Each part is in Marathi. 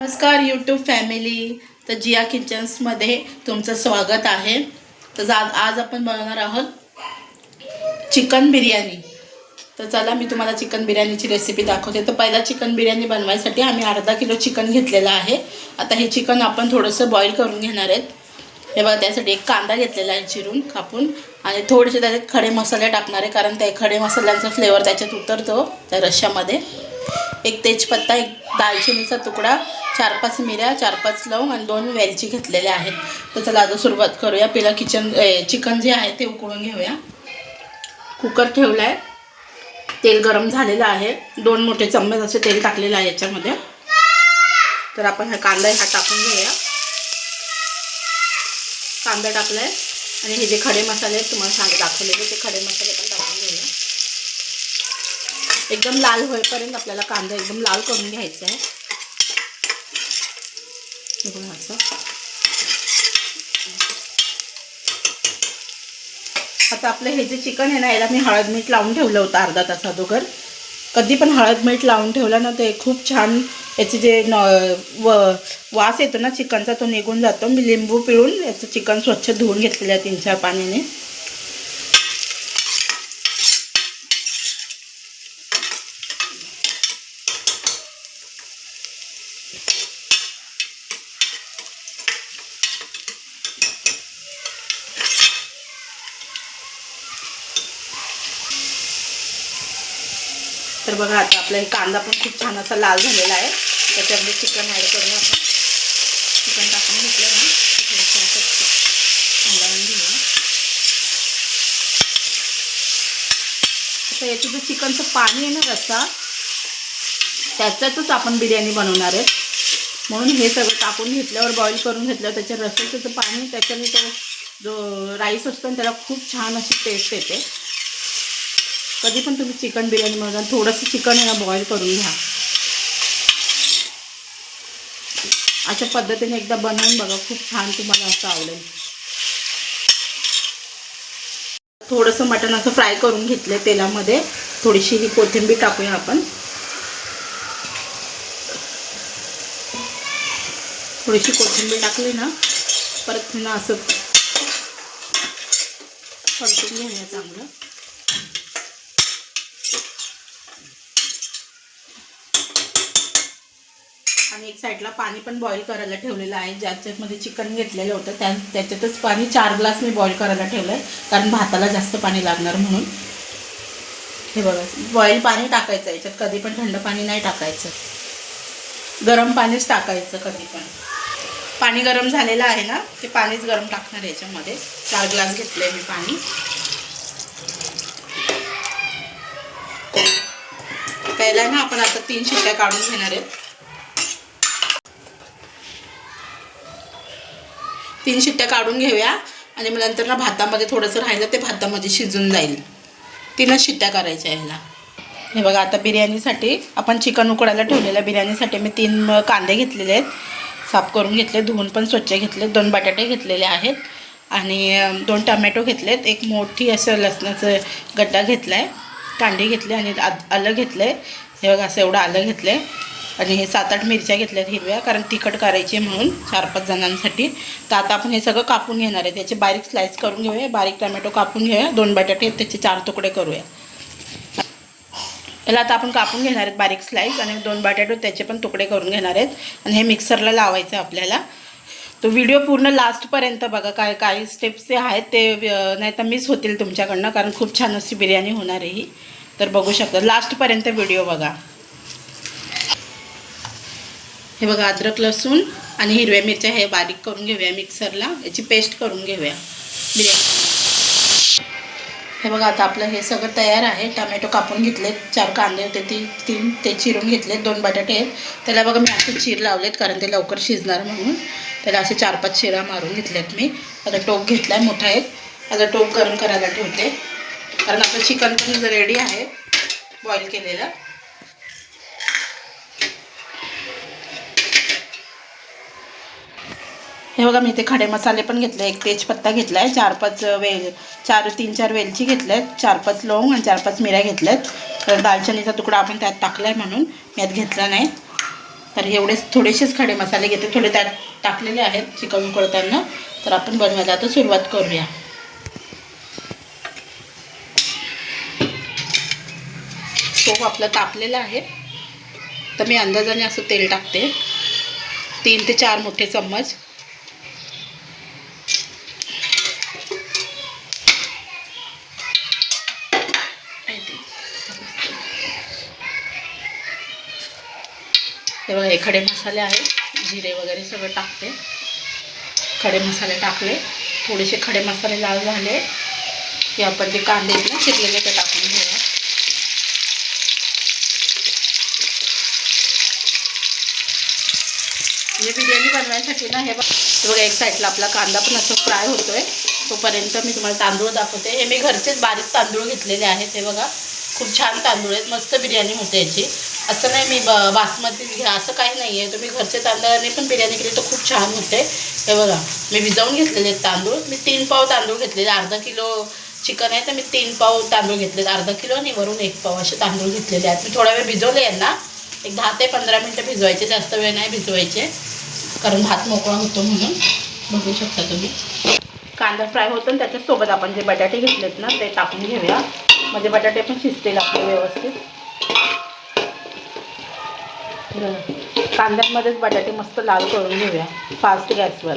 नमस्कार यूट्यूब फॅमिली. तर जिया किचन्समध्ये तुमचं स्वागत आहे. तर आज आपण बनवणार आहोत चिकन बिर्याणी. तर चला मी तुम्हाला चिकन बिर्याणीची रेसिपी दाखवते. तर पहिला चिकन बिर्याणी बनवायसाठी आम्ही अर्धा किलो चिकन घेतलेलं आहे. आता हे चिकन आपण थोडंसं बॉईल करून घेणार आहेत. हे बघा, त्यासाठी एक कांदा घेतलेला आहे चिरून कापून, आणि थोडेसे त्याच्यात खडे मसाले टाकणार आहे, कारण त्या खडे मसाल्यांचा फ्लेवर त्याच्यात उतरतो त्या रश्श्यामध्ये. एक तेजपत्ता, एक दालचिनीचा तुकडा, 4-5 मिऱ्या, 4-5 लवंग आणि 2 वेलची घेतलेल्या आहेत. तर चला आता सुरुवात करूया. पहिला चिकन जे आहे ते उकळून घेऊया. कुकर ठेवला आहे, तेल गरम झालेलं आहे. 2 मोठे चम्मच असे तेल टाकलेलं आहे याच्यामध्ये. तर आपण कांदा टाकून घेऊया. कांदा टाकला आहे आणि हे जे खडे मसाले आहेत तुम्हाला दाखवलेले ते खडे मसाले पण टाकून घेऊया. एकदम लाल होईपर्यंत आपल्याला कांदा एकदम लाल करून घ्यायचा आहे. असं आता आपलं हे जे चिकन आहे ना, याला मी हळद मीठ लावून ठेवलं होतं अर्धा तास अगोदर. कधी पण हळद मीठ लावून ठेवलं ना ते खूप छान याचे जे वास येतो ना चिकनचा तो निघून जातो. मी लिंबू पिळून याचं चिकन स्वच्छ धुवून घेतलेलं आहे 3-4 पाण्याने. तर बघा, आता आपला कांदा पण खूप छान असा लाल झालेला आहे. त्याच्यामध्ये चिकन ॲड करूया आपण. चिकन टाकून घेतलं ना थोडंसं असं हलवून घेऊया. आता याचं जे चिकनचं पाणी आहे ना रस्सा, त्याच्यातच आपण बिर्याणी बनवणार आहे. म्हणून हे सगळं टाकून घेतल्यावर बॉईल करून घेतल्यावर त्याच्या रस्स्याचं पाणी, त्याच्याने तो जो राईस असतो त्याला खूप छान अशी टेस्ट येते. कधी पण तुम्ही चिकन बिर्याणी बनवता थोडंसं चिकन आहे ना बॉईल करून घ्या. अशा पद्धतीने एकदा बनवून बघा, खूप छान तुम्हाला असं आवडेल. थोडंसं मटण असं फ्राय करून घेतलं तेलामध्ये. थोडीशी ही कोथिंबीर टाकूया आपण. थोडीशी कोथिंबीर टाकली ना परत पुन्हा असं परतून घेऊया चांगलं. आणि एक साईडला पाणी पण बॉईल करायला ठेवलेलं आहे. ज्याच्यामध्ये चिकन घेतलेलं होतं त्याच्यातच पाणी 4 ग्लास मी बॉईल करायला ठेवलं आहे, कारण भाताला जास्त पाणी लागणार म्हणून. हे बघा, बॉईल पाणी टाकायचं याच्यात. कधी पण थंड पाणी नाही टाकायचं, गरम पाणीच टाकायचं कधी पण. पाणी गरम झालेलं आहे ना, ते पाणीच गरम टाकणार याच्यामध्ये. 4 ग्लास घेतले मी पाणी. पहिला ना आपण आता 3 शिट्ट्या काढून घेणार आहेत. 3 शिट्ट्या काढून घेऊया आणि मग नंतर ना भातामध्ये थोडंसं राहिलं ते भातामध्ये शिजून जाईल. 3च शिट्ट्या करायच्या ह्याला. हे बघा, आता बिर्याणीसाठी आपण चिकन उकडायला ठेवलेलं. बिर्याणीसाठी मी 3 कांदे घेतलेले आहेत, साफ करून घेतले, धुवून पण स्वच्छ घेतले. 2 बटाटे घेतलेले आहेत आणि 2 टमॅटो घेतलेत. एक मोठी असं लसणाचं गड्डा घेतला आहे, कांदे घेतले आणि आलं घेतलं आहे. हे बघा, असं एवढं आलं घेतलं आहे. आणि हे 7-8 मिरच्या घेतल्यात हिरव्या, कारण तिखट करायची आहे म्हणून 4-5 जणांसाठी. तर आता आपण हे सगळं कापून घेणार आहे. त्याचे बारीक स्लाईस करून घेऊया. बारीक टमॅटो कापून घेऊया. 2 बटाटे आहेत त्याचे 4 तुकडे करूया. याला आता आपण कापून घेणार आहेत बारीक स्लाईस, आणि 2 बटाटे त्याचे पण तुकडे करून घेणार आहेत. आणि हे मिक्सरला लावायचं आहे आपल्याला. तो व्हिडिओ पूर्ण लास्टपर्यंत बघा. काही स्टेप्स जे आहेत ते नाही तर मिस होतील तुमच्याकडनं, कारण खूप छान अशी बिर्याणी होणार आहे ही. तर बघू शकता, लास्टपर्यंत व्हिडिओ बघा. हे बघा, अद्रक लसूण आणि हिरव्या मिरच्या हे बारीक करून घेऊया मिक्सरला. याची पेस्ट करून घेऊया बिर्याणी. हे बघा, आता आपलं हे सगळं तयार आहे. टमॅटो कापून घेतलेत, 4 कांदे होते 3 ते चिरून घेतलेत. 2 बटाटे आहेत, त्याला बघा मी असे चीर लावलेत कारण ते लवकर शिजणार म्हणून. त्याला असे 4-5 चिरा मारून घेतलेत मी. आता टोप घेतला आहे मोठा एक. आता टोप गरम करायला ठेवते, कारण आपलं चिकन पण रेडी आहे बॉईल केलेलं. हे बघा, मी इथे खडे मसाले पण घेतले. एक तेजपत्ता घेतला आहे, 3-4 वेलची घेतल्यात, 4-5 लवंग आणि 4-5 मिऱ्या घेतल्यात. तर दालचिनीचा तुकडा आपण त्यात टाकला आहे म्हणून मी यात घेतला नाही. तर एवढेच थोडेसेच खडे मसाले घेते, थोडे त्यात टाकलेले आहेत चिकन उकळताना. तर आपण बनवायला आता सुरुवात करूया. स्टोव आपला तापलेला आहे. तर मी अंदाजाने असं तेल टाकते, 3 ते 4 मोठे चम्मच. हे बघा, हे खडे मसाले आहेत, जिरे वगैरे सगळं टाकते. खडे मसाले टाकले, थोडेसे खडे मसाले लाल झाले की आपण जे कांदे आहेत ना चिरलेले ते टाकून घेऊया. हे बिर्याणी बनवायसाठी ना हे बघा, एक साईडला आपला कांदा पण असं फ्राय होतोय, तोपर्यंत मी तुम्हाला तांदूळ दाखवते. हे मी घरचेच बारीक तांदूळ घेतलेले आहेत. हे बघा, खूप छान तांदूळ आहेत, मस्त बिर्याणी होते याची. असं नाही मी बासमतीच घ्या असं काही नाही आहे, तुम्ही घरचे तांदळाने पण बिर्याणी केली तर खूप छान होते. हे बघा, मी भिजवून घेतलेले आहेत तांदूळ. मी 3 पाव तांदूळ घेतलेले, अर्धा किलो चिकन आहे तर मी 3 पाव तांदूळ घेतलेत, अर्धा किलो आणि वरून 1 पाव असे तांदूळ घेतलेले आहेत. मी थोडा वेळ भिजवले यांना, एक 10 ते 15 मिनटं भिजवायचे, जास्त वेळ नाही भिजवायचे कारण भात मोकळा होतो म्हणून. बघू शकता तुम्ही. कांदा फ्राय होतो आणि त्याच्यासोबत आपण जे बटाटे घेतलेत ना ते टाकून घेऊया, म्हणजे बटाटे पण शिजतील आपले व्यवस्थित. कांद्यांमध्येच बटाटे मस्त लाल करून घेऊया फास्ट गॅसवर.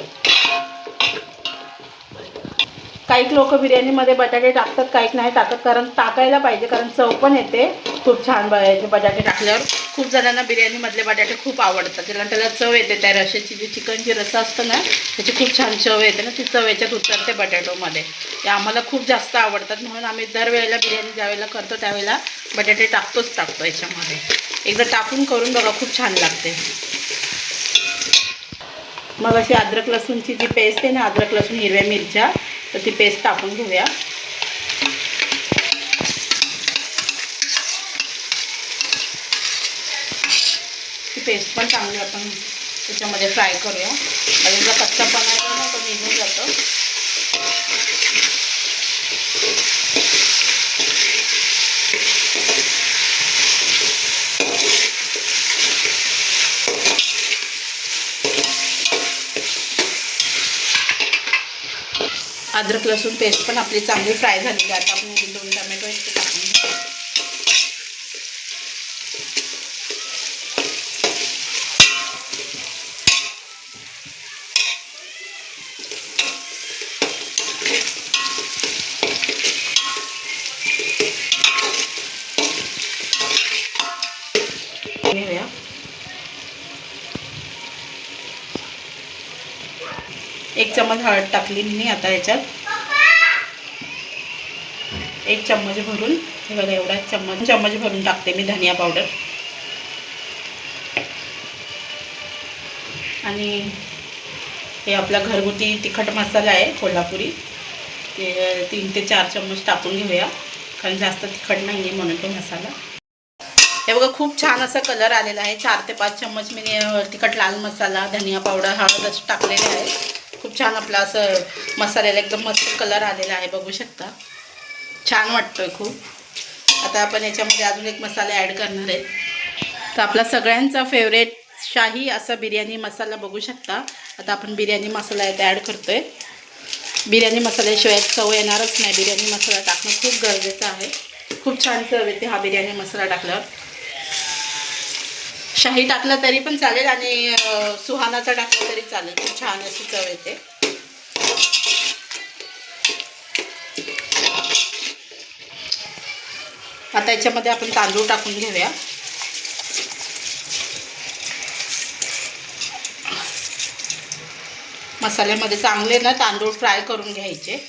काही लोक बिर्याणीमध्ये बटाटे टाकतात, काही नाही टाकत, कारण टाकायला पाहिजे, कारण चव पण येते खूप छान बटाटे टाकल्यावर. खूप जणांना बिर्याणीमधले बटाटे खूप आवडतात, कारण त्याला चव येते. त्या रश्याची जी चिकनची रस्सा असतं ना त्याची खूप छान चव येते ना, ती चव याच्यात उतरते बटाटोमध्ये. ते आम्हाला खूप जास्त आवडतात, म्हणून आम्ही दरवेळेला बिर्याणी ज्यावेळेला करतो त्यावेळेला बटाटे टाकतो याच्यामध्ये. एकदा टाकून करून बघा, खूप छान लागते. मग अशी अद्रक लसूणची जी पेस्ट आहे ना, अद्रक लसूण हिरव्या मिरच्या, तर ती पेस्ट टाकून घेऊया. ती पेस्ट पण चांगली आपण त्याच्यामध्ये फ्राय करूया, म्हणजे जर कच्चापणा आहे ना तो निघून जातो. अद्रक लसूण पेस्ट पण आपली चांगली फ्राय झालेली आहे. आता आपण 2 टमॅटो इथे टाकून घेऊ. घेऊया. एक चम्मच हळद टाकली मी आता याच्यात, 1 चम्मच भरून. हे बघा, एवढा चम्मच भरून टाकते मी धनिया पावडर. आणि हे आपला घरगुती तिखट मसाला आहे कोल्हापुरी, ते 3 ते 4 चम्मच टाकून घेऊया, कारण जास्त तिखट नाही आहे म्हणून तो मसाला. हे बघा, खूप छान असा कलर आलेला आहे. 4 ते 5 चम्मच मी तिखट लाल मसाला, धनिया पावडर, हळद असं टाकलेले आहे. खूप छान आपला असं मसाल्याला एकदम मस्त कलर आलेला आहे, बघू शकता. छान वाटतोय खूप. आता आपण याच्यामध्ये अजून एक मसाला ॲड करणार आहे. तर आपला सगळ्यांचा फेवरेट शाही असा बिर्याणी मसाला बघू शकता. आता आपण बिर्याणी मसाला यात ॲड करतोय. बिर्याणी मसाल्याशिवाय चव येणारच नाही, बिर्याणी मसाला टाकणं खूप गरजेचं आहे. खूप छान चव येते हा बिर्याणी मसाला टाकल्यावर. शाही टाकला तरी पण चालेल आणि सुहानाचा टाकला तरी चालेल, खूप छान अशी चव येते. आता याच्यामध्ये आपण तांदूळ टाकून घेऊया. मसाल्यामध्ये चांगले ना तांदूळ फ्राय करून घ्यायचे.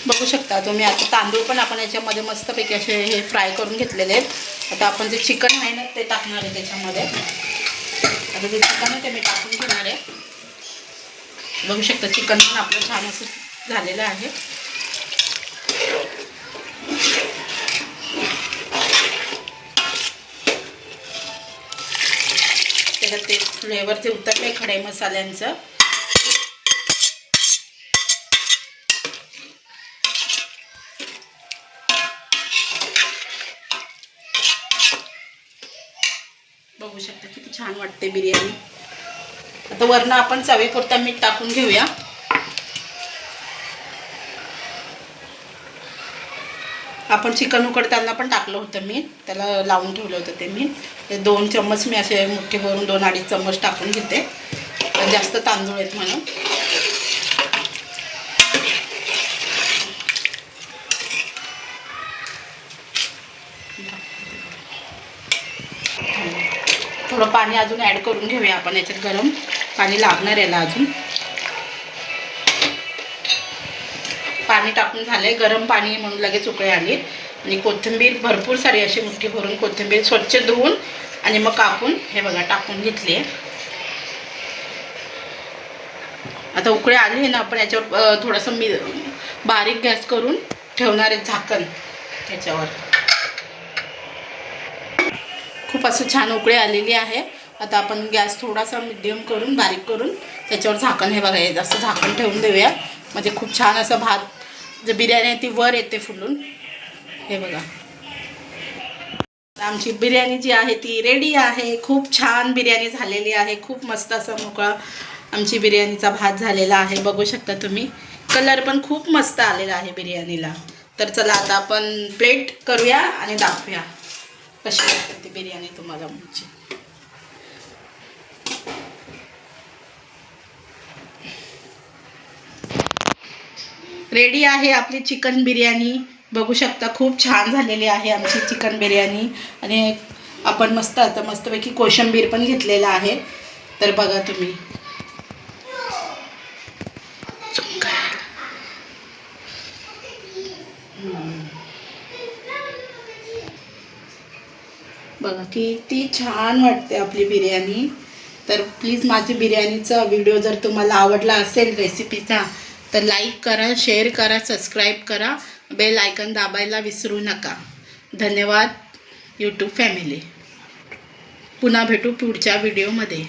बघू शकता तुम्ही. आता तांदूळ पण आपण याच्यामध्ये मस्तपैकी असे हे फ्राय करून घेतलेले आहेत. आता आपण जे चिकन आहे ना ते टाकणार आहे त्याच्यामध्ये. आता जे चिकन आहे ते मी टाकून घेणार आहे. बघू शकता चिकन पण आपलं छान असं झालेलं आहे. त्याच्यात ते फ्लेवर ते उतरले खडे मसाल्यांचं. बघू शकता किती छान वाटते बिर्याणी. आता वरनं आपण चवीपुरता मीठ टाकून घेऊया. आपण चिकन उकडताना पण टाकलं होतं मीठ, त्याला लावून ठेवलं होतं ते मीठ. ते 2 चम्मच मी असे मुठ्ठी भरून 2-2.5 चम्मच टाकून घेते, पण जास्त तांदूळ आहेत म्हणून. थोडं पाणी अजून ॲड करून घेऊया आपण याच्यात. गरम पाणी लागणार याला अजून. पाणी टाकून झालंय, गरम पाणी म्हणून लगेच उकळी आली. आणि कोथिंबीर भरपूर सारी अशी मुठ्ठी भरून कोथिंबीर स्वच्छ धुवून आणि मग कापून हे बघा टाकून घेतली आहे. आता उकळी आली आहे ना, आपण याच्यावर थोडंसं बारीक गॅस करून ठेवणार आहे झाकण त्याच्यावर. खूप असं छान उकळी आलेली आहे. आता आपण गॅस थोडासा मिडियम करून बारीक करून त्याच्यावर झाकण हे बघा हे असं झाकण ठेवून देऊया. म्हणजे खूप छान असं भात जे बिर्याणी आहे ती वर येते फुलून. हे बघा आमची बिर्याणी जी आहे ती रेडी आहे. खूप छान बिर्याणी झालेली आहे. खूप मस्त असा मोकळा आमची बिर्याणीचा भात झालेला आहे. बघू शकता तुम्ही, कलर पण खूप मस्त आलेला आहे बिर्याणीला. तर चला आता आपण प्लेट करूया आणि दाखवूया कशी वाटते ती बिर्याणी तुम्हाला आमची. रेडी आहे आपली चिकन बिर्याणी. बघू शकता खूप छान झालेली आहे आमची चिकन बिर्याणी. आणि आपण मस्त आता मस्तपैकी कोशिंबीर पण घेतलेला आहे. तर बघा तुम्ही, बघा किती छान वाटते आपली बिर्याणी. तर प्लीज माझी बिर्याणीचा व्हिडिओ जर तुम्हाला आवडला असेल रेसिपीचा तर लाईक करा, शेअर करा, सबस्क्राईब करा, बेल आयकन दाबायला विसरू नका. धन्यवाद यूट्यूब फॅमिली. पुन्हा भेटू पुढच्या व्हिडिओमध्ये.